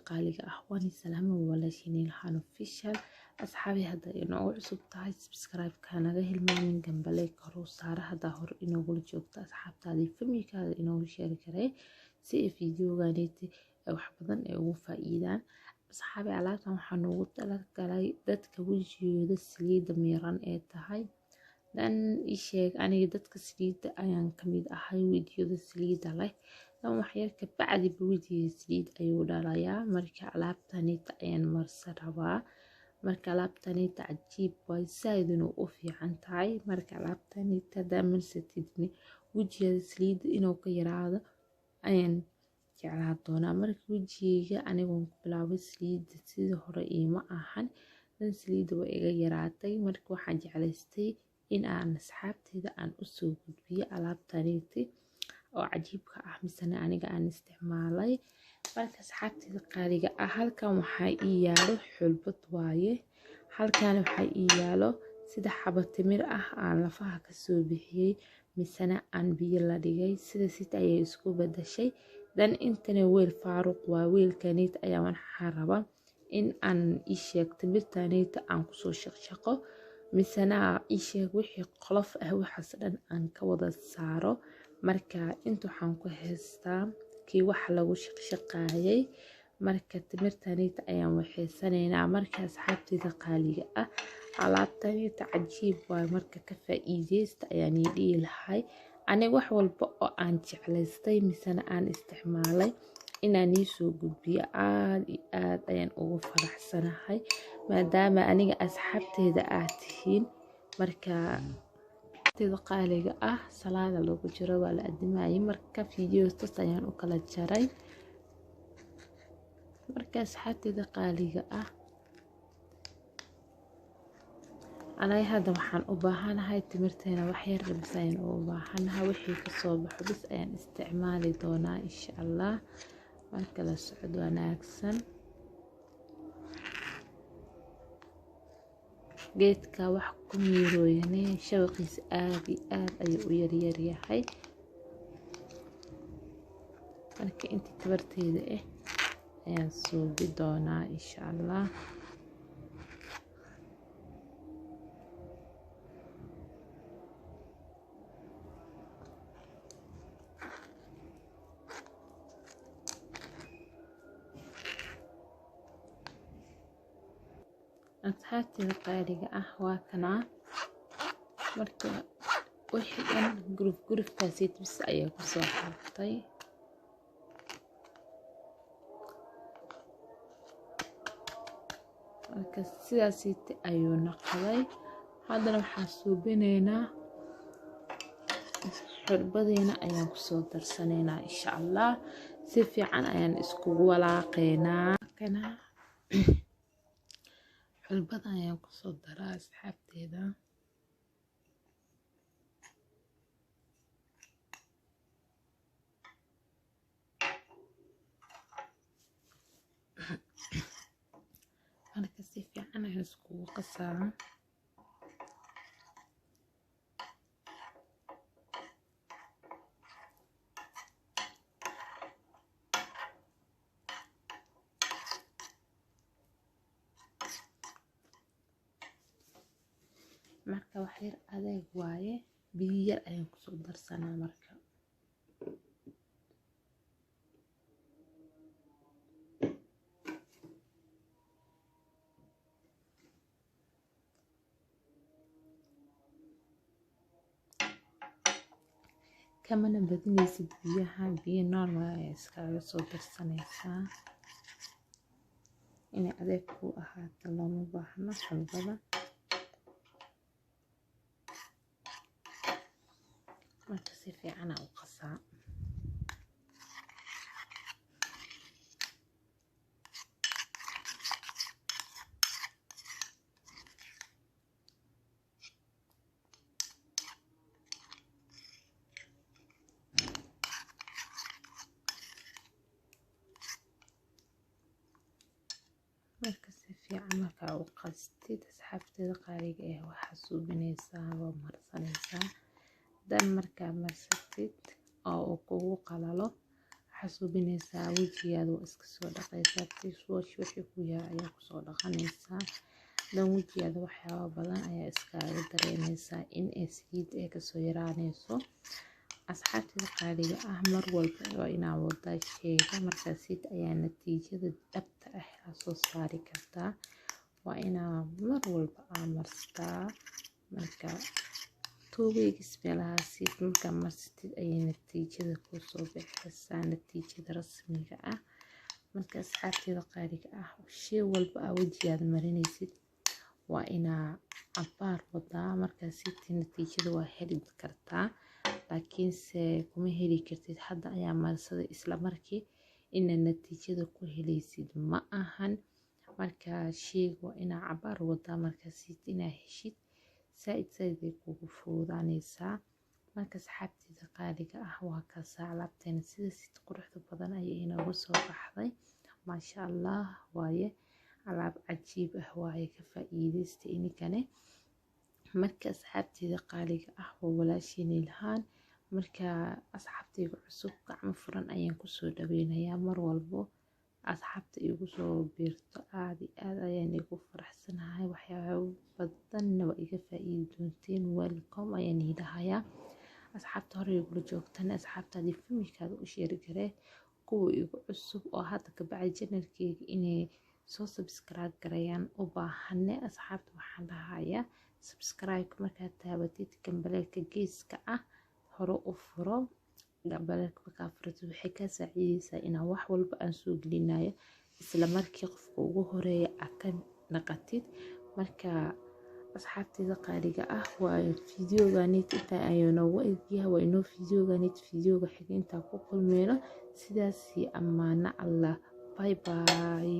qaaliga ah waan salaamo walaashiin lahaan official asxaabi hada inoo cusub tahay subscribe-ka naga hilmaamin gambaley karo saara hada hor inoogu joogto asxaabtaadii familkaada inoo share karay si videogaaniti wax badan ay ugu faa'iidaan asxaabi alaabtan waxaan ugu talagalay dadka wajigooda saliida miiran ee tahay dan isheeg aniga dadka saliida ayaan kamid ahay wajigooda saliida leh dan wax yar ka bacdi wajiga saliid ayuu dhalayaa marka alaabtanita ayaan marsan rabaa marka alaabtanita cajiib way saadina u fiican tahay marka alaabtanita damarsatidni wajiga saliid inuu ka yaraado ayaan jeclaa doonaa marka wajiga anigu ku bilaabay saliid sidii hore ima ahan dan saliid way iga yaraatay marka waxaan jeclaystay in aan asxaabteyda aan u soo gudbiyo alaabtanita oo cajiibka ah misana aniga aan isticmaalay marka asxaabteyda qaaliga ah halkan waxaa ii yaalo xulbad waaye halkan waxaa ii yaalo sida xabo timir ah aan lafaha ka soo bixiyay misana aan biyo la dhigay sida ayay isku bedeshay dan intana weel faaruq waa weelkanita ayaa waxaan rabaa in aan isheeg timirtanita aan ku soo shaqshaqo misana isheeg wixii qolof ah waxaas dhan aan ka wada saaro marka inta waxaan ku haystaa kii wax lagu shaqshaqaayay marka timirtanita ayaan waxeysanaynaa marka asxaabteyda qaaliga ah alaabtanita cajiib waa marka ka faa'iideysta ayaan dhihi lahay aniga wax walba oo aan jeclaystay misana aan isticmaalay inaan soo gudbiyo aad iyo aad ayaan ugu faraxsanahay maadaama aniga asxaabteyda aad tihiin marka qaaliga ah salaada lagu jiro waa la adimayay marka fiidiyowstas ayaan u kala jaray marka asxaabteyda qaaliga ah anay hadda waxaan u baahanahay timirteena wax yar bis ayaan u baahanahay wixii ka soo baxo bis ayaan isticmaali doonaa insha Allah marka la socod wanaagsan geedka wax ku miirooyane shabaqiisa aad iyo aad ayuu u yar yahay marka inta tabarteeda ayaan suubi doonaa insha Allah asxaabteyda qaaliga ah waa kana marka wixii dhan gurufkaasi bis ayaa ku soo xartay marka sidaas ayuu naqday haddana waxaan suubinaynaa xulbadeena ayaan ku soo darsanaynaa insha Allah si fiican ayaan iskugu walaaqaynaa kana xulbada ayaan ku soo daraa asxaabteyda marka si fiican ayaan iskugu qasaa marka wax yar adeeg waaye biyo yar ayaan ku soo darsanaa marka kamana badinaysid biyaha biyo normal ayaa iskaga soo darsanaysaa inay adeeg ku ahaato looma baahno xulbada marka si fiican u qasaa marka si fiican marka u qastid asxaabteyda qaaliga waxaa suubinaysaa waa marsanaysaa dan markaa marsatid oo kugu qalalo xasuubinaysaa wejigaada waa iska soo dhaqaysaa face wash wixii ku yaala ayaa kusoo dhaqanaysaa dan wejigaada waxyaabo badan ayaa iskaaga dareemaysaa in ay saliid ay kasoo yaraanayso asxaabtida qaaliga ah mar walba waa inaa wadaa sheega markaasid ayaa natiijada dhabta ah la soo saari kartaa waa inaa mar walba marstaa marka 2 weeks meelahaasiid markaa marsatid ayay natiijada kusoo baxaysaa natiijada rasmiga ah marka asxaabtida qaaliga ah shay walba wejigaada marinaysid waa inaa cabaar wadaa markaasid natiijada waa heli kartaa laakiinse kuma heli kartid hadda ayaa marsaday isla markii ina natiijada ku helaysid ma ahan marka shayga waa inaa cabaar wadaa markaasid inaa heshid saaid ay kugu fuudaanaysaa marka asxaabtida qaaliga ah waa kaasaa alaabteena sida si quruxda badan ayay inoogu soo baxday maasha allah waaye alaab cajiib ah waaye ka faa'iideysta inikane marka asxaabtida qaaliga ah waa walaashiin ilhaan marka asxaabtayga cusub gacmo furan ayaan kusoo dhaweynayaa mar walbo asxaabta igu soo biirto aad ayaan igu faraxsanahay waxyaabo badanna waa iga faa'iidi doonteen welcome ayaan idhahayaa asxaabta hore igula joogtana asxaabtaadii familkaada u sheeri garee kuwa igu cusub oo hadda ka bacay channelkeyga inay soo subscribe garayaan u baahane asxaabta waxaan dhahayaa subscribe markaad taabatid gambaleelka geeska ah hore u furo gambaleelka markaa furtid waxay kaa saacidaysaa inaan wax walba aan soo gelinayo isla markii qofka ugu horeeya aad ka naqatid marka asxaabtida qaaliga ah waa fiidiyoganit intaa ayuu noogu egyahay waa inoo fiidiyoga xiga intaa ku kulmeyno sidaas ammaano allah bye bye